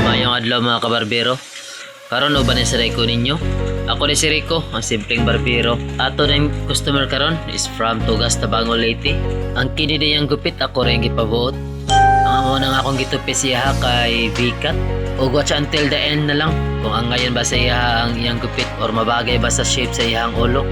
Mayong adlaw mga kabarbero. Karon uban ni si Rico ninyo. Ako ni si Rico, ang simpleng barbero. Ato na yung customer karon is from Tugas, Tabango, Leyte. Ang kini diyang gupit ako rin gipabuot. Ang amo nang akong gitupi siya kay Vicat. O watch until the end na lang kung ang ngayon ba sa iya ang iyang gupit or mabagay ba sa shape sa iyang ulo.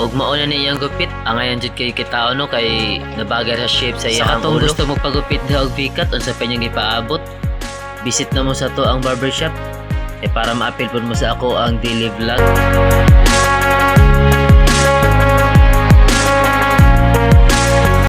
Og mauna ni iyang gupit, ang ngayon jud kay kita no kay nabagay sa shape sa iyang ulo. Gusto mo pagupit daw og Vicat unsa pa niyang ipaabot? Visit na mo sa to ang barbershop para ma-appeal pud mo sa ako ang daily vlog.